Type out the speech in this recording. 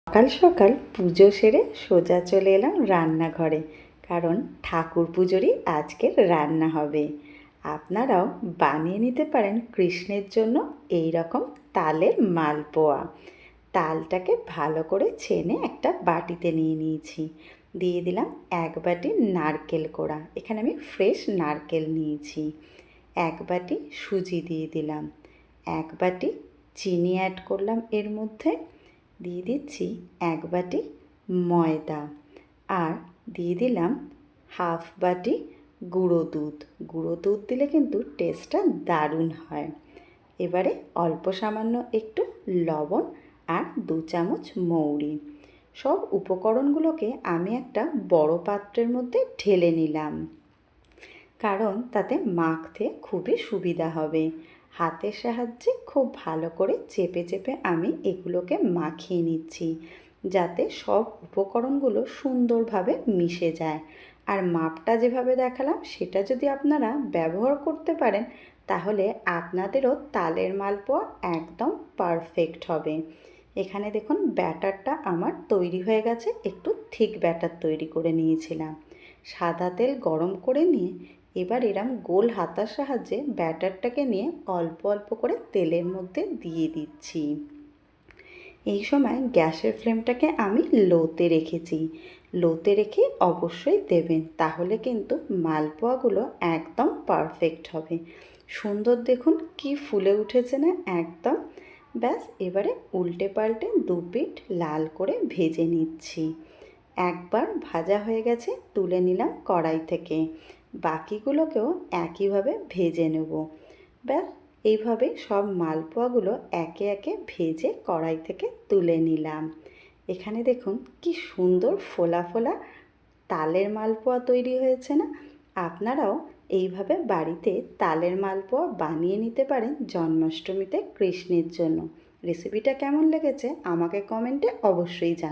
সকাল সকাল পুজো সেরে সোজা চলে এলাম রান্নাঘরে, কারণ ঠাকুর পুজোরই আজকের রান্না হবে। আপনারাও বানিয়ে নিতে পারেন কৃষ্ণের জন্য এই রকম তালের মালপোয়া। তালটাকে ভালো করে ছেনে একটা বাটিতে নিয়ে নিয়েছি। দিয়ে দিলাম 1 বাটি নারকেল কোড়া, এখানে আমি ফ্রেশ নারকেল নিয়েছি। 1 বাটি সুজি দিয়ে দিলাম। 1 বাটি চিনি অ্যাড করলাম এর মধ্যে। দিয়ে দিচ্ছি 1 বাটি ময়দা, আর দিয়ে দিলাম হাফ বাটি গুঁড়ো দুধ। গুঁড়ো দুধ দিলে কিন্তু টেস্টটা দারুণ হয়। এবারে অল্প সামান্য একটু লবণ আর 2 চামচ মৌরি। সব উপকরণগুলোকে আমি একটা বড় পাত্রের মধ্যে ঢেলে নিলাম, কারণ তাতে মাখতে খুবই সুবিধা হবে। হাতের সাহায্যে খুব ভালো করে চেপে চেপে আমি এগুলোকে মাখিয়ে নিচ্ছি, যাতে সব উপকরণগুলো সুন্দরভাবে মিশে যায়। আর মাপটা যেভাবে দেখালাম সেটা যদি আপনারা ব্যবহার করতে পারেন, তাহলে আপনাদেরও তালের মালপোয়া একদম পারফেক্ট হবে। এখানে দেখুন ব্যাটারটা আমার তৈরি হয়ে গেছে। একটু থিক ব্যাটার তৈরি করে নিয়েছিলাম। সাদা তেল গরম করে নিয়ে এবার এরম গোল হাতার সাহায্যে ব্যাটারটাকে নিয়ে অল্প অল্প করে তেলের মধ্যে দিয়ে দিচ্ছি। এই সময় গ্যাসের ফ্লেমটাকে আমি লোতে রেখেছি। লোতে রেখে অবশ্যই দেবেন, তাহলে কিন্তু মালপোয়াগুলো একদম পারফেক্ট হবে। সুন্দর দেখুন কি ফুলে উঠেছে না একদম। ব্যাস, এবারে উল্টে পাল্টে 2 পিঠ লাল করে ভেজে নিচ্ছি। একবার ভাজা হয়ে গেছে, তুলে নিলাম কড়াই থেকে। বাকিগুলোকেও একইভাবে ভেজে নেব। ব্যাস, এইভাবে সব মালপোয়াগুলো একে একে ভেজে কড়াই থেকে তুলে নিলাম। এখানে দেখুন কি সুন্দর ফোলা ফোলা তালের মালপোয়া তৈরি হয়েছে না। আপনারাও এইভাবে বাড়িতে তালের মালপোয়া বানিয়ে নিতে পারেন জন্মাষ্টমীতে কৃষ্ণের জন্য। রেসিপিটা কেমন লেগেছে আমাকে কমেন্টে অবশ্যই জানাবেন।